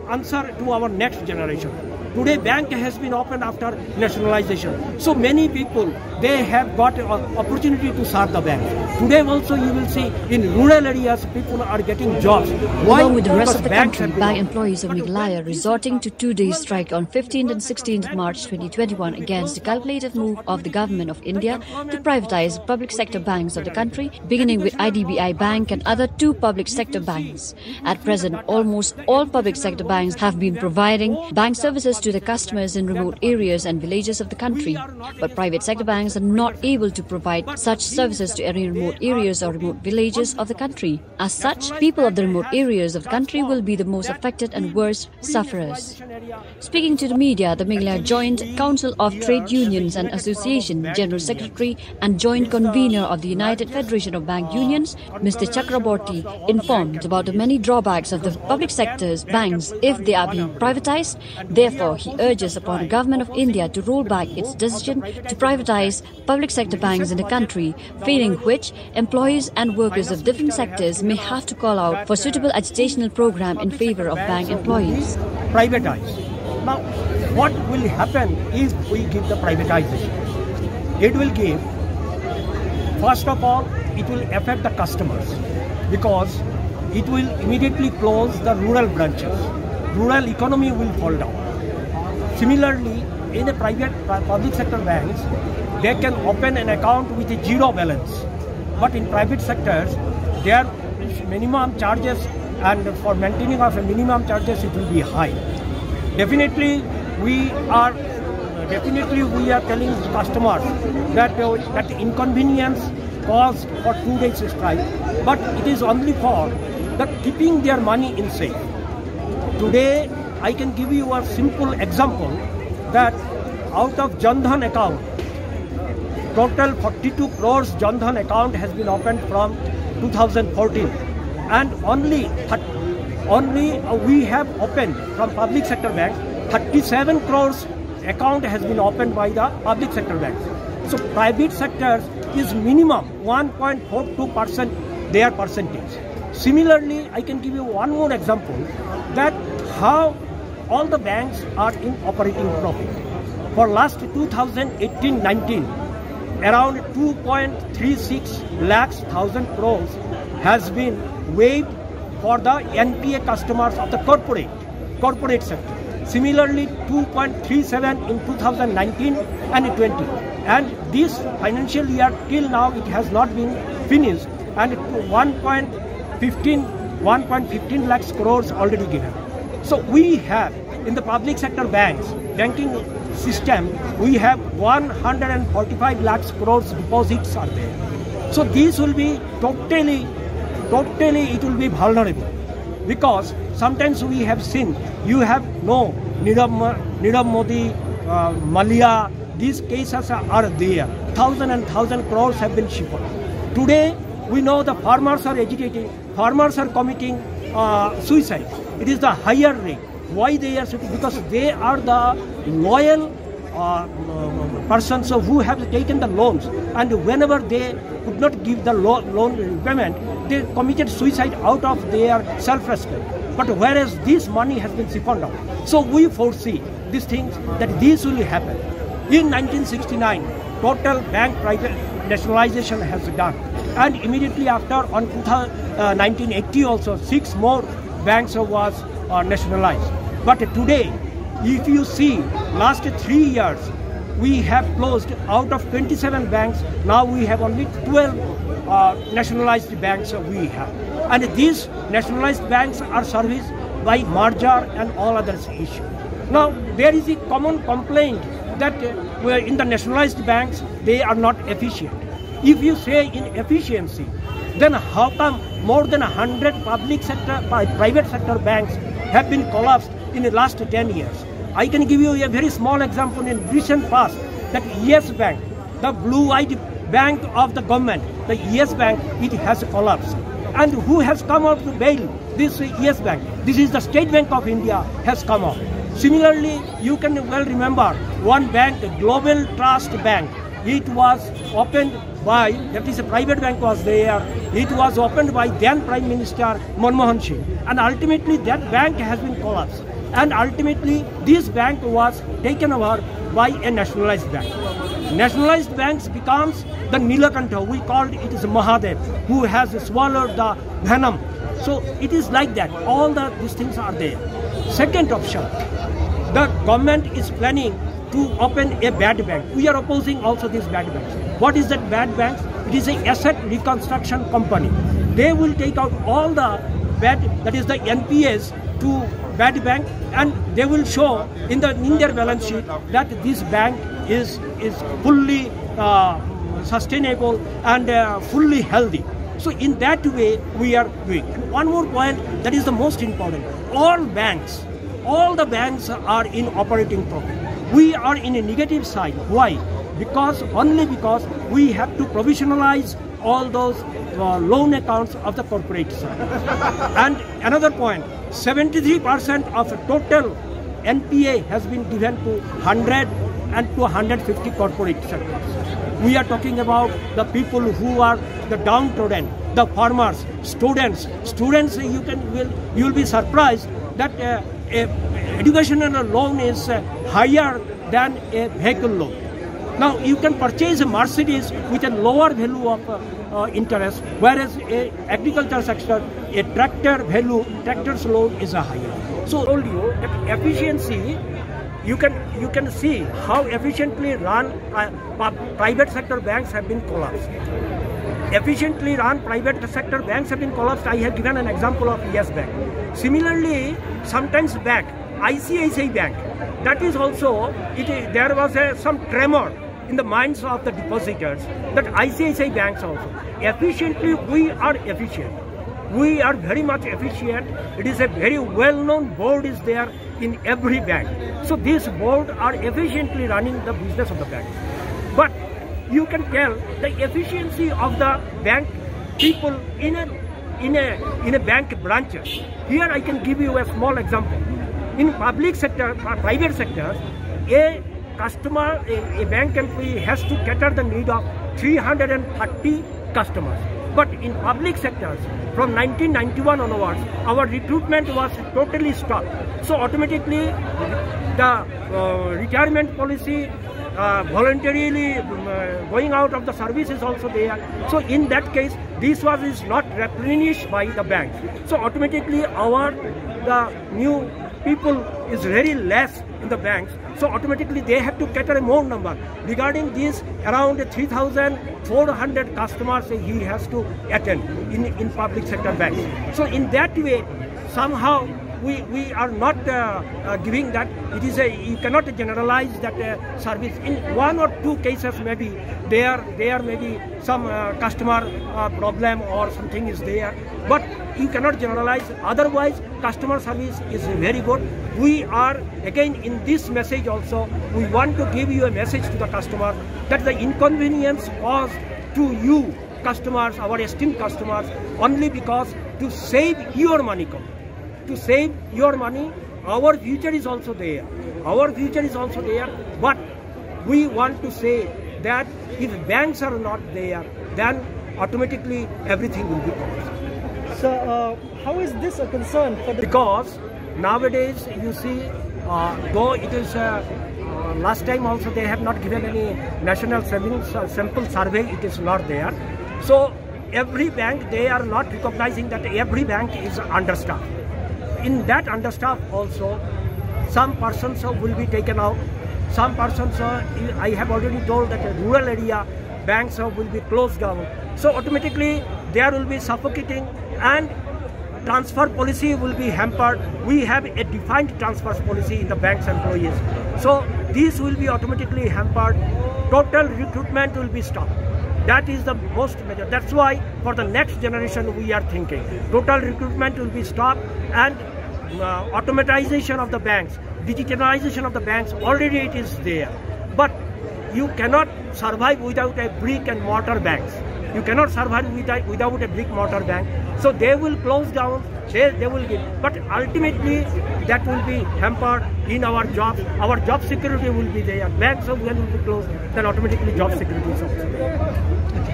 answer to our next generation. Today, bank has been opened after nationalization. So many people, they have got an opportunity to start the bank. Today also you will see in rural areas, people are getting jobs. Why? Along with the rest Because of the banks country, have bank been employees of Meghalaya resorting to two-day strike on 15th and 16th March 2021 against the calculated move of the government of India to privatize public sector banks of the country, beginning with IDBI Bank and other two public sector banks. At present, almost all public sector banks have been providing bank services to the customers in remote areas and villages of the country. But private sector banks are not able to provide such services to any remote areas or remote villages of the country. As such, people of the remote areas of the country will be the most affected and worst sufferers. Speaking to the media, the Meghalaya Joint Council of Trade Unions and Association General Secretary and Joint Convener of the United Federation of Bank Unions, Mr. Chakraborty, informed about the many drawbacks of the public sector's banks if they are being privatized. Therefore, he urges upon the Government of India to roll back its decision to privatize public sector banks in the country, failing which employees and workers of different sectors may have to call out for suitable agitational program in favor of bank employees. Privatized. Now, what will happen if we give the privatization? It will give, first of all, it will affect the customers because it will immediately close the rural branches. Rural economy will fall down. Similarly, in the public sector banks, they can open an account with a zero balance. But in private sectors, their minimum charges and for maintaining of a minimum charges, it will be high. Definitely, we are telling customers that that inconvenience caused for 2 days strike, but it is only for the keeping their money in safe. Today, I can give you a simple example that out of Jan Dhan account, total 42 crores Jan Dhan account has been opened from 2014, and only we have opened from public sector banks 37 crores account has been opened by the public sector banks. So private sectors is minimum 1.42% their percentage. Similarly, I can give you one more example that how all the banks are in operating profit. For last 2018-19, around 2.36 lakhs thousand crores has been waived for the NPA customers of the corporate sector. Similarly, 2.37 in 2019 and 20. And this financial year till now it has not been finished, and 1.15 lakhs crores already given. So we have in the public sector banking system, we have 145 lakhs crores deposits are there. So these will be totally it will be vulnerable, because sometimes we have seen, you have no Nirav Modi, Malia, these cases are there. Thousand crores have been shifted. Today we know the farmers are agitating, farmers are committing suicide. It is the higher rate. Why they are suicide? Because they are the loyal persons who have taken the loans, and whenever they could not give the loan repayment, they committed suicide out of their self-respect. But whereas this money has been siphoned out. So we foresee these things that this will happen. In 1969, total bank private nationalization has done. And immediately after, on 1980 also, 6 more banks was nationalized. But today, if you see, last 3 years, we have closed out of 27 banks. Now we have only 12 nationalized banks we have. And these nationalized banks are serviced by merger and all other issues. Now, there is a common complaint that in the nationalized banks, they are not efficient. If you say inefficiency, then how come more than 100 private sector banks have been collapsed in the last 10 years? I can give you a very small example in recent past, that Yes Bank, the blue-eyed bank of the government, the Yes Bank, it has collapsed. And who has come out to bail this Yes Bank? This is the State Bank of India has come out. Similarly, you can well remember one bank, the Global Trust Bank. It was opened by, that is a private bank was there. It was opened by then Prime Minister Manmohan Singh. And ultimately that bank has been collapsed. And ultimately this bank was taken over by a nationalized bank. Nationalized banks becomes the Nilakantha. We called it is Mahadev, who has swallowed the venom. So it is like that. All these things are there. Second option, the government is planning to open a bad bank. We are opposing also these bad banks. What is that bad banks? It is an asset reconstruction company. They will take out all the bad, that is the NPAs to bad bank, and they will show in their balance sheet that this bank is fully sustainable and fully healthy. So in that way we are doing. And one more point that is the most important. All the banks are in operating profit. We are in a negative side. Why? Only because we have to provisionalize all those loan accounts of the corporate side. And another point, 73% of the total NPA has been given to 100 and to 150 corporate sectors. We are talking about the people who are the downtrodden, the farmers, students. Students, you will be surprised that a educational loan is higher than a vehicle loan. Now you can purchase a Mercedes with a lower value of interest, whereas a agriculture sector, a tractor's loan is a higher. So I told you that efficiency, you can see how efficiently run private sector banks have been collapsed. Efficiently run private sector banks have been collapsed. I have given an example of Yes Bank. Similarly, sometimes back, ICICI Bank, that is also, there was some tremor in the minds of the depositors that ICICI banks also. Efficiently, we are efficient. We are very much efficient. It is a very well-known board is there in every bank. So this board are efficiently running the business of the bank. But you can tell the efficiency of the bank people in a bank branches. Here I can give you a small example. In public sector, private sector, a customer, a bank employee has to cater the need of 330 customers. But in public sectors, from 1991 onwards, our recruitment was totally stopped. So automatically, the retirement policy, voluntarily going out of the service is also there. So in that case, this is not replenished by the banks. So automatically, the new people is very less in the banks. So automatically they have to cater a more number. Regarding this, around 3,400 customers he has to attend in public sector banks. So in that way, somehow we are not giving that. It is you cannot generalize that service. In one or two cases maybe there may be some customer problem or something is there, but you cannot generalize. Otherwise, customer service is very good. We are again in this message also. We want to give you a message to the customer that the inconvenience caused to you customers, our esteemed customers, only because to save your money. To save your money, our future is also there. Our future is also there. But we want to say that if banks are not there, then automatically everything will be collapsed. So how is this a concern for the... Because nowadays you see, though it is last time also they have not given any national sample survey, it is not there. So every bank, they are not recognizing that every bank is understaffed. In that understaffed also, some persons will be taken out. Some persons, I have already told that rural area banks will be closed down. So automatically there will be suffocating and transfer policy will be hampered. We have a defined transfer policy in the bank's employees. So this will be automatically hampered. Total recruitment will be stopped. That is the most major. That's why for the next generation we are thinking. Total recruitment will be stopped and automatization of the banks, digitalization of the banks, already it is there. But you cannot survive without a brick and mortar banks. You cannot survive without a brick mortar bank. So they will close down, they will give. But ultimately that will be hampered in our jobs. Our job security will be there. Banks will be closed, then automatically job security is also there.